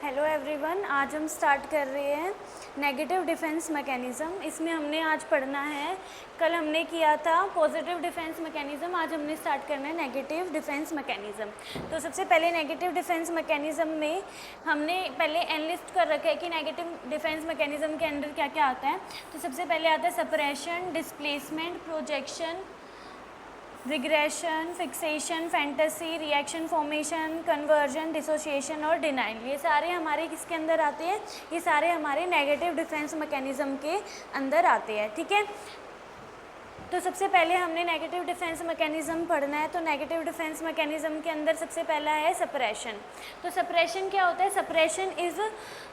Hello everyone, आज हम start कर रहे हैं नेगेटिव डिफेंस मैकेनिज़्म। इसमें हमने आज पढ़ना है, कल हमने किया था पॉजिटिव डिफेंस मैकेनिज़्म, आज हमने स्टार्ट करना है नेगेटिव डिफेंस मैकेनिज़्म। तो सबसे पहले नेगेटिव डिफेंस मैकेनिज़्म में हमने पहले एनलिस्ट कर रखा है कि नेगेटिव डिफेंस मैकेनिज़्म के अंदर क्या क्या आता है। तो सबसे पहले आता है suppression, displacement, projection, regression, fixation, fantasy, reaction formation, conversion, dissociation और डिनाइल। ये सारे हमारे किसके अंदर आते हैं? ये सारे हमारे नेगेटिव डिफेंस मैकेनिज़्म के अंदर आते हैं। ठीक है, तो सबसे पहले हमने नेगेटिव डिफेंस मैकेनिज़्म पढ़ना है। तो नेगेटिव डिफेंस मैकेनिज़्म के अंदर सबसे पहला है सप्रेशन। तो सप्रेशन क्या होता है? Suppression is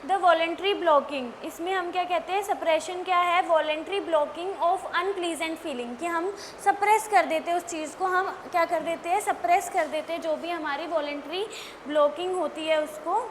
the voluntary blocking. इसमें हम क्या कहते हैं? सप्रेशन क्या है? Voluntary blocking of unpleasant feeling, कि हम सप्रेस कर देते हैं उस चीज़ को, हम क्या कर देते हैं? सप्रेस कर देते हैं। जो भी हमारी वॉलेंट्री ब्लॉकिंग होती है उसको,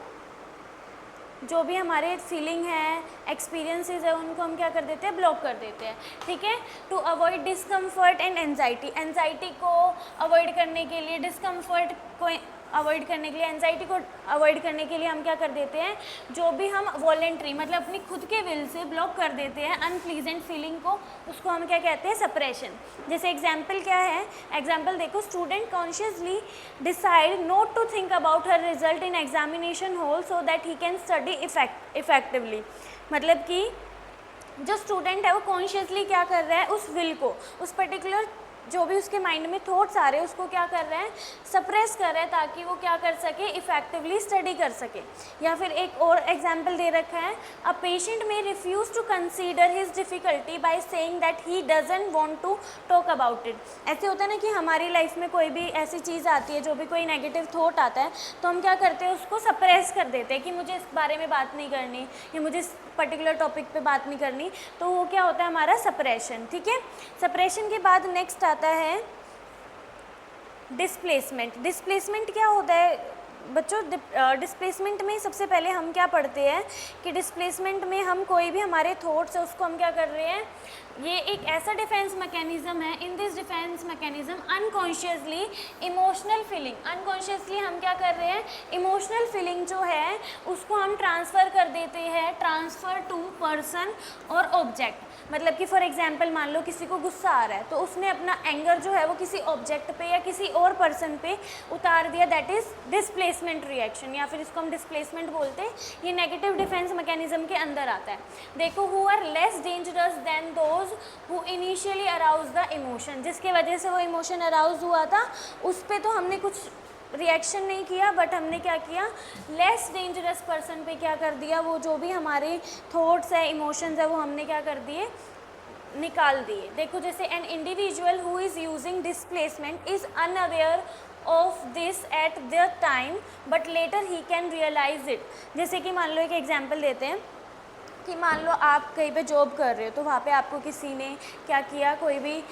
जो भी हमारे फीलिंग है, एक्सपीरियंसेस है, उनको हम क्या कर देते हैं? ब्लॉक कर देते हैं। ठीक है, to avoid discomfort and anxiety. Anxiety को अवॉइड करने के लिए, डिस्कम्फर्ट को अवॉइड करने के लिए, एंजाइटी को अवॉइड करने के लिए हम क्या कर देते हैं? जो भी हम वॉलेंट्री मतलब अपनी खुद के विल से ब्लॉक कर देते हैं अनप्लीजेंट फीलिंग को, उसको हम क्या कहते हैं? सप्रेशन। जैसे एग्जाम्पल क्या है? एग्जाम्पल देखो, student consciously decide not to think about her result in examination hall so that he can study effectively. मतलब कि जो स्टूडेंट है वो कॉन्शियसली क्या कर रहा है? उस विल को, उस पर्टिकुलर जो भी उसके माइंड में थॉट्स आ रहे हैं उसको क्या कर रहे हैं? सप्रेस कर रहे हैं, ताकि वो क्या कर सके? इफेक्टिवली स्टडी कर सके। या फिर एक और एग्जांपल दे रखा है, a patient may refuse to consider his difficulty by saying that he doesn't want to talk about it. ऐसे होता है ना कि हमारी लाइफ में कोई भी ऐसी चीज़ आती है, जो भी कोई नेगेटिव थॉट आता है, तो हम क्या करते हैं? उसको सप्रेस कर देते हैं कि मुझे इस बारे में बात नहीं करनी, या मुझे इस पर्टिकुलर टॉपिक पे बात नहीं करनी। तो वो क्या होता है? हमारा सप्रेशन। ठीक है, सप्रेशन के बाद नेक्स्ट आता है डिस्प्लेसमेंट। डिस्प्लेसमेंट क्या होता है बच्चों? डिस्प्लेसमेंट में सबसे पहले हम क्या पढ़ते हैं कि डिस्प्लेसमेंट में हम कोई भी हमारे थॉट्स है उसको हम क्या कर रहे हैं? ये एक ऐसा डिफेंस मैकेनिज्म है, in this defence mechanism unconsciously emotional feeling, unconsciously हम क्या कर रहे हैं? इमोशनल फीलिंग जो है उसको हम ट्रांसफ़र कर देते हैं, ट्रांसफ़र टू पर्सन और ऑब्जेक्ट। मतलब कि फॉर एग्जांपल मान लो किसी को गुस्सा आ रहा है, तो उसने अपना एंगर जो है वो किसी ऑब्जेक्ट पे या किसी और पर्सन पे उतार दिया, दैट इज़ डिस्प्लेसमेंट रिएक्शन, या फिर इसको हम डिस्प्लेसमेंट बोलते हैं। ये नेगेटिव डिफेंस मैकेनिज्म के अंदर आता है। देखो, who are less dangerous than those who initially arouse the emotion. जिसके वजह से वो इमोशन अराउज हुआ था, उस पर तो हमने कुछ रिएक्शन नहीं किया, बट हमने क्या किया? लेस डेंजरस पर्सन पे क्या कर दिया? वो जो भी हमारे थॉट्स है, इमोशंस है, वो हमने क्या कर दिए? निकाल दिए। देखो, जैसे an individual who is using displacement is unaware of this at the time but later he can realise it. जैसे कि मान लो एक एग्जाम्पल देते हैं कि मान लो आप कहीं पे जॉब कर रहे हो, तो वहाँ पे आपको किसी ने क्या किया? कोई भी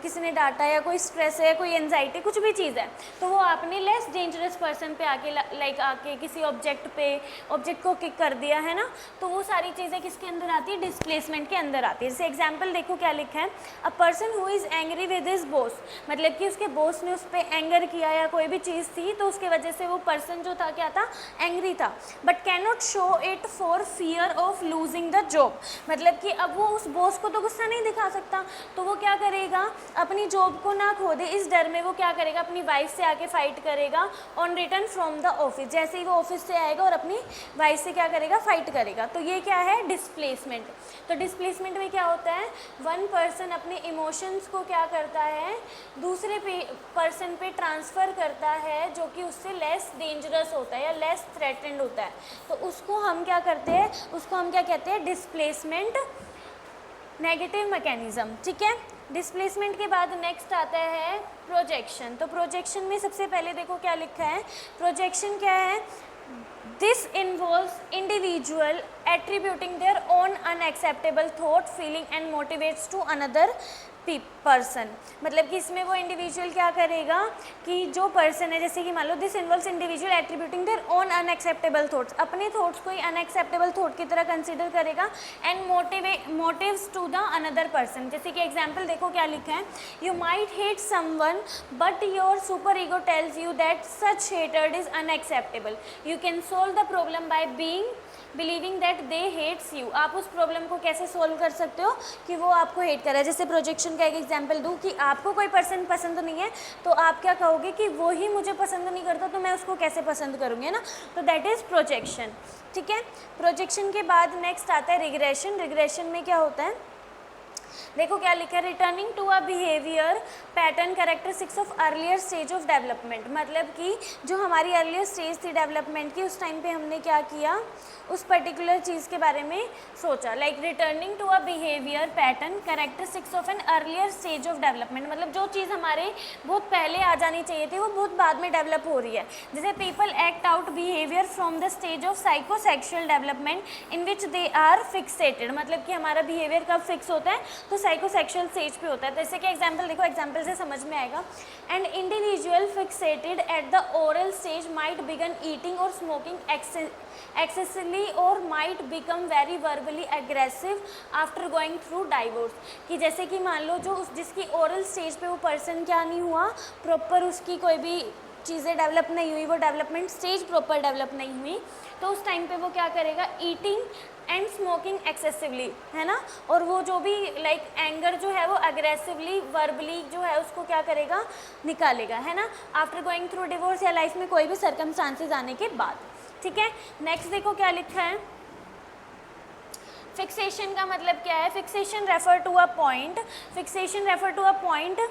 किसी ने डांटा, या कोई स्ट्रेस है, कोई एंजाइटी, कुछ भी चीज़ है, तो वो आपने लेस डेंजरस पर्सन पे आके लाइक आके किसी ऑब्जेक्ट को किक कर दिया है ना, तो वो सारी चीज़ें किसके अंदर आती है? डिस्प्लेसमेंट के अंदर आती है। जैसे एग्जाम्पल देखो क्या लिखा है, a person who is angry with his boss. मतलब कि उसके बॉस ने उस पर एंगर किया या कोई भी चीज़ थी, तो उसके वजह से वो पर्सन जो था क्या था? एंग्री था, but can not show it for fear of losing the job. मतलब कि अब वो उस बॉस को तो गुस्सा नहीं दिखा सकता, तो वो क्या करेगा? अपनी जॉब को ना खो दे इस डर में वो क्या करेगा? अपनी वाइफ से आके फाइट करेगा on return from the office. जैसे ही वो ऑफिस से आएगा और अपनी वाइफ से क्या करेगा? फाइट करेगा। तो ये क्या है? डिस्प्लेसमेंट। तो डिस्प्लेसमेंट में क्या होता है? वन पर्सन अपने इमोशंस को क्या करता है? दूसरे पर्सन पे ट्रांसफ़र करता है, जो कि उससे लेस डेंजरस होता है या लेस थ्रेटेंड होता है। तो उसको हम क्या करते हैं? उसको हम क्या कहते हैं? Displacement negative mechanism. ठीक है, डिस्प्लेसमेंट के बाद नेक्स्ट आता है प्रोजेक्शन। तो प्रोजेक्शन में सबसे पहले देखो क्या लिखा है? प्रोजेक्शन क्या है? This involves individual attributing their own unacceptable thought, feeling and motivates to another person, मतलब कि इसमें वो इंडिविजुअल क्या करेगा कि जो पर्सन है, जैसे कि मान लो this involves individual attributing their own unacceptable thoughts, अपने थॉट्स को ही अनएक्सेप्टेबल थॉट की तरह कंसिडर करेगा and motives to the another person. जैसे कि एग्जांपल देखो क्या लिखा है, you might hate someone but your super ego tells you that such hatred is unacceptable, you can solve the problem by believing that they hates you. आप उस problem को कैसे सोल्व कर सकते हो कि वो आपको हेट कर रहा है। जैसे प्रोजेक्शन का एक एग्जांपल दूँ कि आपको कोई पर्सन पसंद नहीं है तो आप क्या कहोगे कि वो ही मुझे पसंद नहीं करता तो मैं उसको कैसे पसंद करूँगी, है ना। तो दैट इज़ प्रोजेक्शन, ठीक है। प्रोजेक्शन के बाद नेक्स्ट आता है रिग्रेशन। रिग्रेशन में क्या होता है, देखो क्या लिखा है, returning to a behaviour pattern characteristics of earlier stage of development, मतलब कि जो हमारी अर्लियर स्टेज थी डेवलपमेंट की, उस टाइम पे हमने क्या किया, उस पर्टिकुलर चीज़ के बारे में सोचा। Like returning to a behaviour pattern characteristics of an earlier stage of development, मतलब जो चीज़ हमारे बहुत पहले आ जानी चाहिए थी वो बहुत बाद में डेवलप हो रही है। जैसे people act out behaviour from the stage of psychosexual development in which they are fixated, मतलब कि हमारा बिहेवियर कब फिक्स होता है, तो साइकोसेक्सुअल स्टेज पे होता है। जैसे कि एग्जांपल देखो, एग्जांपल से समझ में आएगा, an individual fixated at the oral stage might begin eating और smoking excessively or might become very verbally aggressive after going through divorce, कि जैसे कि मान लो जो जिसकी ओरल स्टेज पे वो पर्सन क्या नहीं हुआ, प्रॉपर उसकी कोई भी चीज़ें डेवलप नहीं हुई, वो डेवलपमेंट स्टेज प्रॉपर डेवलप नहीं हुई, तो उस टाइम पे वो क्या करेगा, ईटिंग एंड स्मोकिंग एक्सेसिवली, है ना। और वो जो भी लाइक एंगर जो है वो अग्रेसिवली वर्बली जो है उसको क्या करेगा, निकालेगा, है ना, आफ्टर गोइंग थ्रू डिवोर्स या लाइफ में कोई भी सर्कमस्टांसेस आने के बाद, ठीक है। नेक्स्ट देखो क्या लिखा है, फिक्सेशन का मतलब क्या है, fixation refer to a point, fixation refer to a point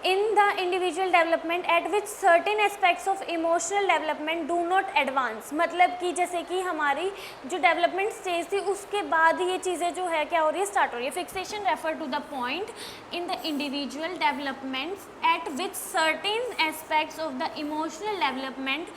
in the individual development at which certain aspects of emotional development do not advance, मतलब कि जैसे कि हमारी जो डेवलपमेंट स्टेज थी उसके बाद ये चीज़ें जो है क्या हो रही है, स्टार्ट हो रही है। Fixation refer to the point in the individual developments at which certain aspects of the emotional development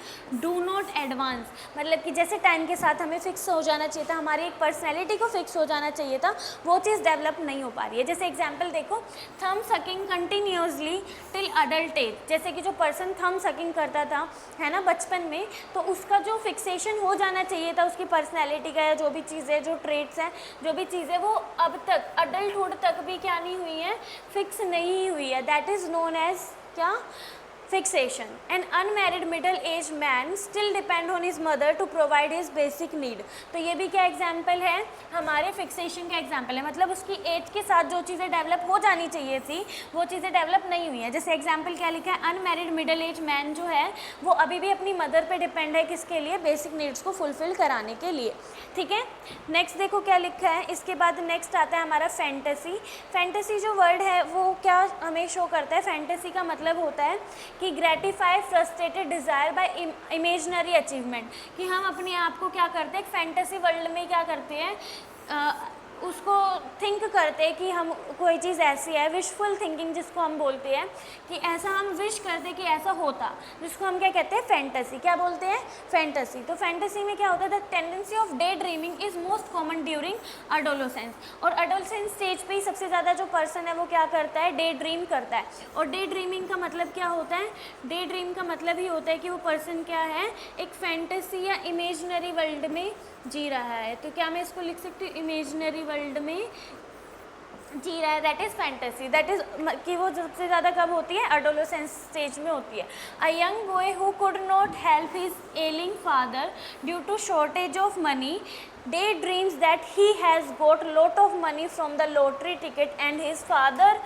do not advance, मतलब कि जैसे टाइम के साथ हमें फिक्स हो जाना चाहिए था, हमारी एक पर्सनैलिटी को फिक्स हो जाना चाहिए था, वो चीज़ डेवलप नहीं हो पा रही है। जैसे एग्जाम्पल देखो, thumb sucking continuously till adult age, जैसे कि जो पर्सन थम सकिंग करता था, है ना, बचपन में, तो उसका जो फिक्सेशन हो जाना चाहिए था उसकी पर्सनैलिटी का या जो भी चीज़ें, जो ट्रेट्स हैं, जो भी चीज़ें, वो अब तक अडल्टहुड तक भी क्या नहीं हुई है, फिक्स नहीं हुई है। दैट इज़ नोन एज क्या, fixation. An unmarried middle age man still depend on his mother to provide his basic need, तो ये भी क्या एग्जाम्पल है, हमारे फिक्सेशन का एग्जाम्पल है, मतलब उसकी एज के साथ जो चीज़ें डेवलप हो जानी चाहिए थी वो चीज़ें डेवलप नहीं हुई हैं। जैसे एग्जाम्पल क्या लिखा है, अनमैरिड मिडल एज मैन जो है वो अभी भी अपनी मदर पे डिपेंड है, किसके लिए, बेसिक नीड्स को फुलफिल कराने के लिए, ठीक है। नेक्स्ट देखो क्या लिखा है, इसके बाद नेक्स्ट आता है हमारा फैंटेसी। फैंटेसी जो वर्ड है वो क्या हमें शो करता है, फैंटेसी का मतलब होता है कि gratify frustrated desire by imaginary achievement, कि हम अपने आप को क्या करते हैं, एक फैंटेसी वर्ल्ड में क्या करते हैं, उसको थिंक करते हैं कि हम कोई चीज़ ऐसी है, विशफुल थिंकिंग जिसको हम बोलते हैं, कि ऐसा हम विश करते हैं कि ऐसा होता, जिसको हम क्या कहते हैं, फैंटेसी। क्या बोलते हैं, फैंटेसी। तो फैंटेसी में क्या होता है, the tendency of day dreaming is most common during adolescence, और अडोलोसेंस स्टेज पे ही सबसे ज़्यादा जो पर्सन है वो क्या करता है, डे ड्रीम करता है। और डे ड्रीमिंग का मतलब क्या होता है, डे ड्रीम का मतलब ही होता है कि वो पर्सन क्या है, एक फैंटेसी या इमेजनरी वर्ल्ड में जी रहा है। तो क्या मैं इसको लिख सकती हूँ, इमेजनरी वर्ल्ड में जी रहा है, that is fantasy. That is कि वो सबसे ज़्यादा कब होती है, एडोलेसेंस स्टेज में होती है। A young boy who could not help his ailing father due to shortage of money day dreams that he has got lot of money from the lottery ticket and his father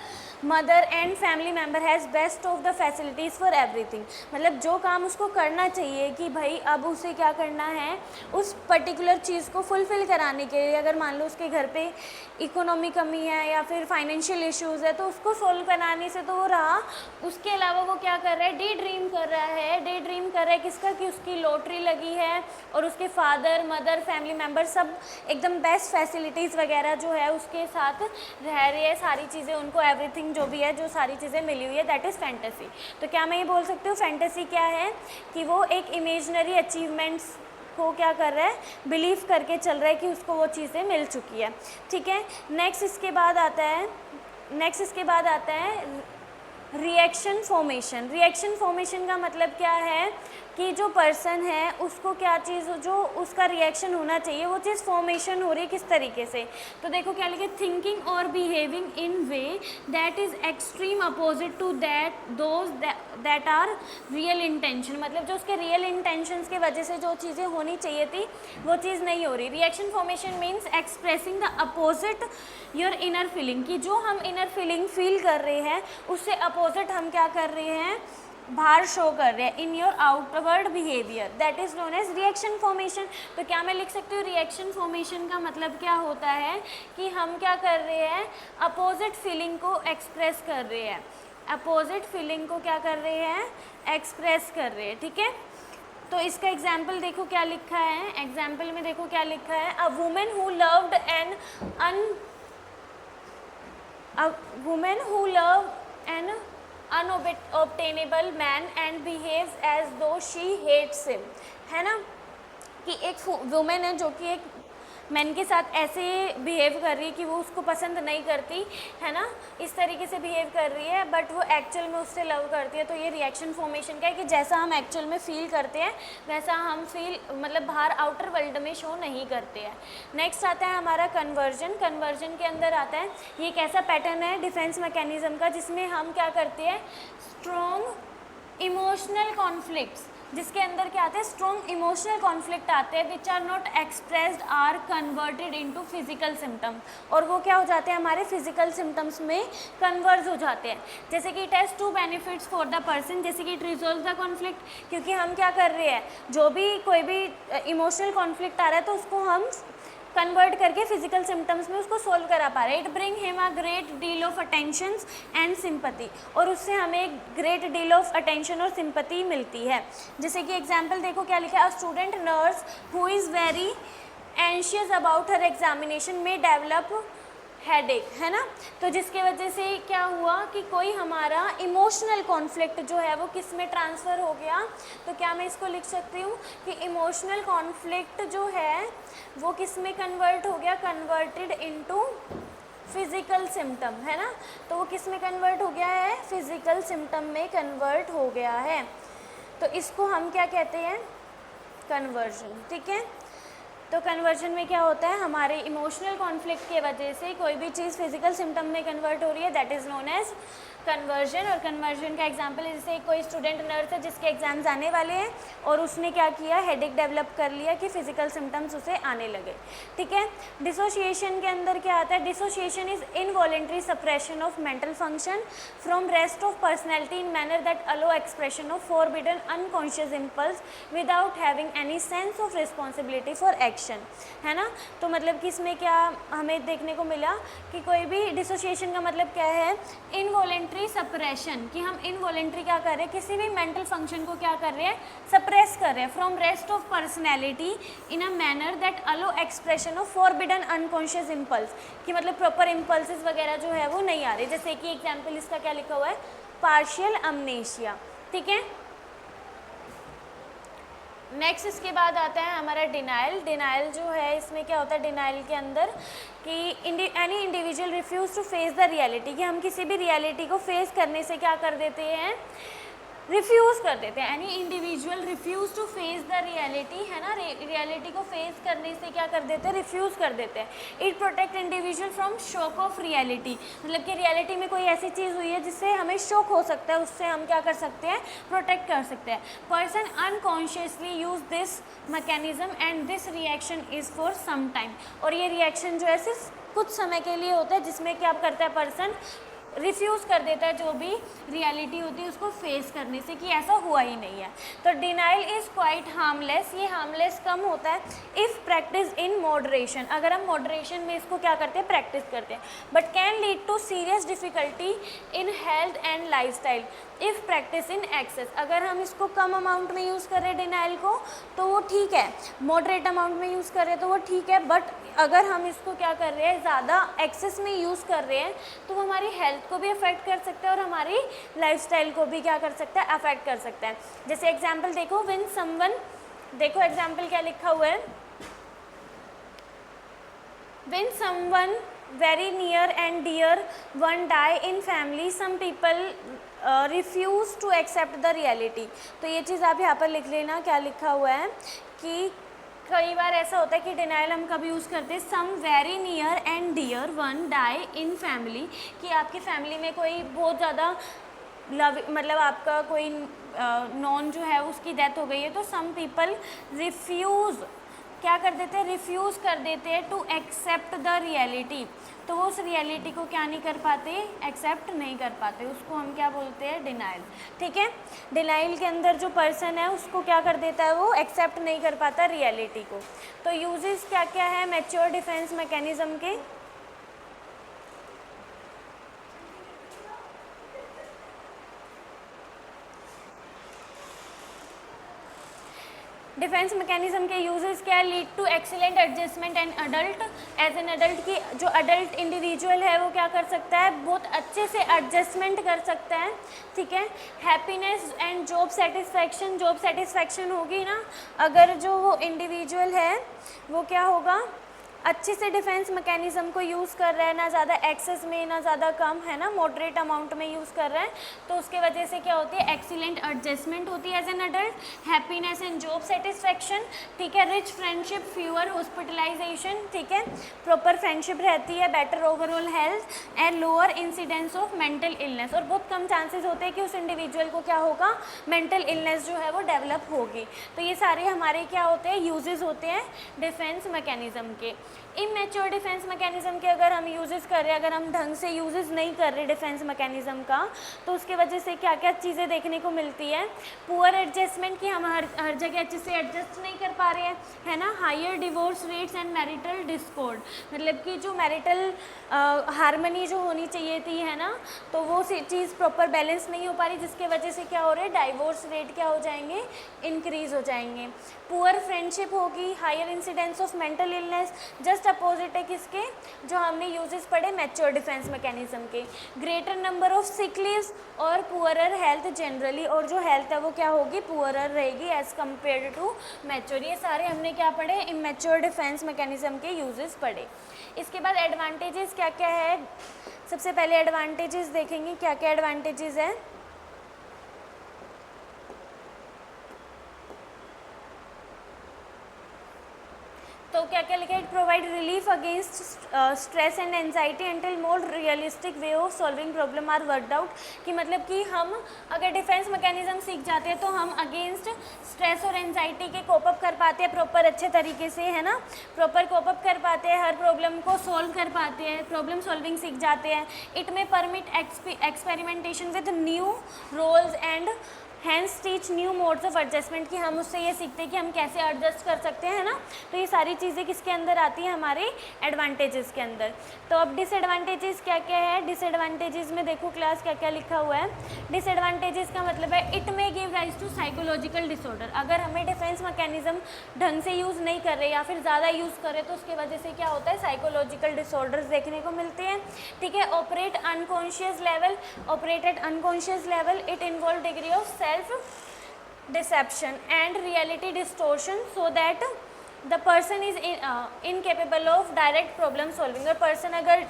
mother and family member has best of the facilities for everything, मतलब जो काम उसको करना चाहिए कि भाई अब उसे क्या करना है, उस पर्टिकुलर चीज़ को फुलफ़िल कराने के लिए, अगर मान लो उसके घर पे इकोनॉमी कमी है या फिर फाइनेंशियल इश्यूज़ है तो उसको सोल्व कराने से तो वो रहा, उसके अलावा वो क्या कर रहा है, डे ड्रीम कर रहा है। डे ड्रीम कर रहा है किसका, कि उसकी लॉटरी लगी है और उसके फादर मदर फैमिली मेम्बर सब एकदम बेस्ट फैसिलिटीज़ वगैरह जो है उसके साथ रह रहे हैं, सारी चीज़ें उनको एवरीथिंग जो भी है, जो सारी चीज़ें मिली हुई है, दैट इज़ फैंटेसी। तो क्या मैं ये बोल सकती हूँ फैंटेसी क्या है, कि वो एक इमेजनरी अचीवमेंट्स को क्या कर रहा है, बिलीव करके चल रहा है कि उसको वो चीज़ें मिल चुकी है, ठीक है। नेक्स्ट इसके बाद आता है नेक्स्ट इसके बाद आता है रिएक्शन फॉर्मेशन। रिएक्शन फॉर्मेशन का मतलब क्या है कि जो पर्सन है उसको क्या चीज़ जो उसका रिएक्शन होना चाहिए वो चीज़ फॉर्मेशन हो रही है किस तरीके से। तो देखो क्या लिखे, थिंकिंग और behaving in way that is extreme opposite to that are real intention. मतलब जो उसके रियल इंटेंशंस के वजह से जो चीज़ें होनी चाहिए थी वो चीज़ नहीं हो रही। Reaction formation means expressing the opposite your inner feeling, कि जो हम इनर फीलिंग फील कर रहे हैं उससे अपोजिट हम क्या कर रहे हैं, बाहर शो कर रहे हैं in your outward behaviour, that is known as reaction formation. तो क्या मैं लिख सकती हूँ रिएक्शन फॉर्मेशन का मतलब क्या होता है कि हम क्या कर रहे हैं, अपोजिट फीलिंग को एक्सप्रेस कर रहे हैं, अपोजिट फीलिंग को क्या कर रहे हैं, एक्सप्रेस कर रहे हैं। ठीक है, तो इसका एग्जाम्पल देखो क्या लिखा है, एग्जाम्पल में देखो क्या लिखा है, a women who loved an unobtainable man and behaves as though she hates him, है ना, कि एक वुमेन है जो कि एक मैन के साथ ऐसे बिहेव कर रही है कि वो उसको पसंद नहीं करती है ना, इस तरीके से बिहेव कर रही है, बट वो एक्चुअल में उससे लव करती है। तो ये रिएक्शन फॉर्मेशन का है कि जैसा हम एक्चुअल में फील करते हैं वैसा हम फील मतलब बाहर आउटर वर्ल्ड में शो नहीं करते हैं। नेक्स्ट आता है हमारा कन्वर्जन। कन्वर्जन के अंदर आता है, ये एक ऐसा पैटर्न है डिफेंस मैकेनिज्म का जिसमें हम क्या करते हैं, स्ट्रॉन्ग इमोशनल कॉन्फ्लिक्ट्स, जिसके अंदर क्या आते हैं, स्ट्रॉन्ग इमोशनल कॉन्फ्लिक्ट आते हैं which are not expressed are converted into physical symptoms, और वो क्या हो जाते हैं, हमारे फिजिकल सिम्टम्स में कन्वर्ज हो जाते हैं। जैसे कि it has two benefits for the person, जैसे कि इट रिजोल्व द कॉन्फ्लिक्ट, क्योंकि हम क्या कर रहे हैं, जो भी कोई भी इमोशनल कॉन्फ्लिक्ट आ रहा है तो उसको हम कन्वर्ट करके फिजिकल सिम्टम्स में उसको सोल्व करा पा रहे हैं। It bring him a great deal of attention and sympathy, और उससे हमें एक ग्रेट डील ऑफ अटेंशन और सिंपैथी मिलती है। जैसे कि एग्जांपल देखो क्या लिखा है, a student nurse who is very anxious about her examination में डेवलप हेडेक, है ना, तो जिसके वजह से क्या हुआ कि कोई हमारा इमोशनल कॉन्फ्लिक्ट जो है वो किस में ट्रांसफ़र हो गया। तो क्या मैं इसको लिख सकती हूँ कि इमोशनल कॉन्फ्लिक्ट जो है वो किस में कन्वर्ट हो गया, कन्वर्टेड इनटू फिज़िकल सिम्टम, है ना, तो वो किस में कन्वर्ट हो गया है, फिज़िकल सिम्टम में कन्वर्ट हो गया है। तो इसको हम क्या कहते हैं, कन्वर्जन। ठीक है, तो कन्वर्जन में क्या होता है, हमारे इमोशनल कॉन्फ्लिक्ट के वजह से कोई भी चीज़ फिजिकल सिम्टम में कन्वर्ट हो रही है, that is known as conversion. और कन्वर्जन का एग्जांपल है जैसे कोई स्टूडेंट नर्स है जिसके एग्जाम्स आने वाले हैं और उसने क्या किया, हेडेक डेवलप कर लिया कि फिजिकल सिम्टम्स उसे आने लगे। ठीक है, डिसोशिएशन के अंदर क्या आता है, dissociation is involuntary suppression of mental function from rest of personality in manner that allow expression of forbidden unconscious impulse without having any sense of responsibility for action, है ना। तो मतलब कि इसमें क्या हमें देखने को मिला कि कोई भी डिसोशिएशन का मतलब क्या है, इनवॉलेंट्री सप्रेशन, कि हम इनवॉलेंट्री क्या कर रहे हैं, किसी भी मेंटल फंक्शन को क्या कर रहे हैं, सप्रेस कर रहे हैं, from rest of personality in a manner that allow expression of forbidden unconscious impulse, कि मतलब प्रॉपर इम्पल्सेस वगैरह जो है वो नहीं आ रहे। जैसे कि एग्जाम्पल इसका क्या लिखा हुआ है, पार्शियल अमनेशिया। ठीक है, नेक्स्ट इसके बाद आता है हमारा डिनाइल। डिनाइल जो है इसमें क्या होता है, डिनाइल के अंदर कि any individual refuse to face the reality, कि हम किसी भी रियलिटी को फेस करने से क्या कर देते हैं, रिफ्यूज़ कर देते हैं। Any individual refuse to face the reality, है ना, रियलिटी को फेस करने से क्या कर देते हैं, रिफ्यूज़ कर देते हैं। It protect individual from shock of reality, मतलब कि रियलिटी में कोई ऐसी चीज़ हुई है जिससे हमें शॉक हो सकता है, उससे हम क्या कर सकते हैं, प्रोटेक्ट कर सकते हैं। Person unconsciously use this mechanism and this reaction is for some time, और ये रिएक्शन जो है सिर्फ कुछ समय के लिए होता है जिसमें क्या करता है, पर्सन रिफ्यूज़ कर देता है जो भी रियलिटी होती है उसको फेस करने से, कि ऐसा हुआ ही नहीं है। तो डिनाइल इज़ क्वाइट हार्मलेस, ये हार्मलेस कम होता है इफ़ प्रैक्टिस इन मॉडरेशन, अगर हम मॉडरेशन में इसको क्या करते हैं, प्रैक्टिस करते हैं, but can lead to serious difficulty in health and lifestyle if practice in excess. अगर हम इसको कम अमाउंट में यूज़ कर रहे हैं डिनाइल को तो वो ठीक है, मॉडरेट अमाउंट में यूज़ कर रहे हैं तो वो ठीक है, बट अगर हम इसको क्या कर रहे हैं, ज़्यादा एक्सेस में यूज़ कर रहे हैं तो वो हमारी हेल्थ को भी अफेक्ट कर सकता है और हमारी लाइफस्टाइल को भी क्या कर सकता है, अफेक्ट कर सकता है। जैसे एग्जांपल देखो, व्हेन समवन, देखो एग्जांपल क्या लिखा हुआ है, when someone very near and dear one die in family, some people refuse to accept the reality। तो ये चीज़ आप यहाँ पर लिख लेना, क्या लिखा हुआ है कि कई बार ऐसा होता है कि डिनाइल हम कब यूज़ करते हैं, some very near and dear one die in family, कि आपकी फैमिली में कोई बहुत ज़्यादा लव, मतलब आपका कोई नॉन जो है उसकी डेथ हो गई है, तो सम पीपल रिफ्यूज़, क्या कर देते हैं, रिफ्यूज़ कर देते हैं टू एक्सेप्ट द रियलिटी। तो वो उस रियलिटी को क्या नहीं कर पाते, एक्सेप्ट नहीं कर पाते, उसको हम क्या बोलते हैं, डिनाइल। ठीक है, डिनाइल के अंदर जो पर्सन है उसको क्या कर देता है, वो एक्सेप्ट नहीं कर पाता रियलिटी को। तो यूजेस क्या क्या है मैच्योर डिफेंस मैकेनिज्म के, डिफेंस मैकेनिज्म के यूजेस क्या है, lead to excellent adjustment and adult, as an adult की जो अडल्ट इंडिविजुअल है वो क्या कर सकता है, बहुत अच्छे से एडजस्टमेंट कर सकता है। ठीक है, happiness and job satisfaction, job satisfaction होगी ना अगर जो वो इंडिविजुअल है वो क्या होगा, अच्छे से डिफेंस मैकेनिज्म को यूज़ कर रहा है, ना ज़्यादा एक्सेस में ना ज़्यादा कम, है ना, मॉडरेट अमाउंट में यूज़ कर रहा है, तो उसके वजह से क्या होती है, एक्सीलेंट एडजस्टमेंट होती है as an adult, happiness and job satisfaction. ठीक है, रिच फ्रेंडशिप, फ्यूअर हॉस्पिटलाइजेशन, ठीक है, प्रॉपर फ्रेंडशिप रहती है, better overall health and lower incidence of mental illness, और बहुत कम चांसेस होते हैं कि उस इंडिविजुअल को क्या होगा, मेंटल इलनेस जो है वो डेवलप होगी। तो ये सारे हमारे क्या होते हैं, यूजेस होते हैं डिफेंस मैकेनिज्म के। इमेच्योर डिफेंस मैकेनिज्म के अगर हम यूजेस कर रहे हैं, अगर हम ढंग से यूजेस नहीं कर रहे डिफेंस मैकेनिज्म का, तो उसके वजह से क्या क्या चीज़ें देखने को मिलती है, पुअर एडजस्टमेंट, कि हम हर जगह अच्छे से एडजस्ट नहीं कर पा रहे हैं, है ना, higher divorce rates and marital discord, मतलब कि जो मैरिटल हारमनी जो होनी चाहिए थी, है ना, तो वो चीज़ प्रॉपर बैलेंस नहीं हो पा रही, जिसके वजह से क्या हो रहा है, डाइवोर्स रेट क्या हो जाएंगे, इंक्रीज हो जाएंगे। पुअर फ्रेंडशिप होगी, higher incidence of mental illness, just opposite है किसके, जो हमने यूजेस पढ़े मैच्योर डिफेंस मैकेनिज्म के। Greater number of sick leaves और पुअरर हेल्थ जनरली, और जो हेल्थ है वो क्या होगी, पुअरर रहेगी एज कम्पेयर टू मैच्योर। ये सारे हमने क्या पढ़े, इमेच्योर डिफेंस मैकेनिज्म के यूजेस पढ़े। इसके बाद एडवांटेजेस क्या क्या है, सबसे पहले एडवांटेजेस देखेंगे, क्या क्या एडवांटेजेस है। तो क्या क्या लिखा है, it provide relief against stress and anxiety until more realistic way of solving problem are worked out, कि मतलब कि हम अगर डिफेंस मैकेनिज्म सीख जाते हैं तो हम अगेंस्ट स्ट्रेस और एंजाइटी के कोप अप कर पाते हैं प्रॉपर अच्छे तरीके से, है ना, प्रॉपर कोप अप कर पाते हैं, हर प्रॉब्लम को सॉल्व कर पाते हैं, प्रॉब्लम सॉल्विंग सीख जाते हैं। It may permit experimentation with new roles and hence teach new modes of adjustment, कि हम उससे ये सीखते हैं कि हम कैसे एडजस्ट कर सकते हैं, है ना। तो ये सारी चीज़ें किसके अंदर आती हैं, हमारे एडवांटेजेस के अंदर। तो अब डिसएडवांटेजेस क्या क्या है, डिसएडवांटेजेस में देखो क्लास क्या क्या लिखा हुआ है। डिसएडवांटेजेस का मतलब है it may give rise to psychological disorder, अगर हमें डिफेंस मैकेनिज्म ढंग से यूज़ नहीं कर रहे या फिर ज़्यादा यूज़ करें तो उसकी वजह से क्या होता है, साइकोलॉजिकल डिसऑर्डर्स देखने को मिलते हैं। ठीक है, operate unconscious level, operate at unconscious level, it involve degree of self deception and reality distortion so that the person is incapable of direct problem solving, और person अगर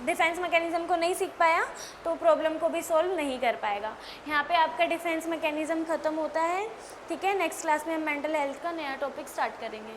डिफेंस मैकेनिज्म को नहीं सीख पाया तो प्रॉब्लम को भी सॉल्व नहीं कर पाएगा। यहाँ पे आपका डिफेंस मैकेनिज्म ख़त्म होता है। ठीक है, नेक्स्ट क्लास में हम मेंटल हेल्थ का नया टॉपिक स्टार्ट करेंगे।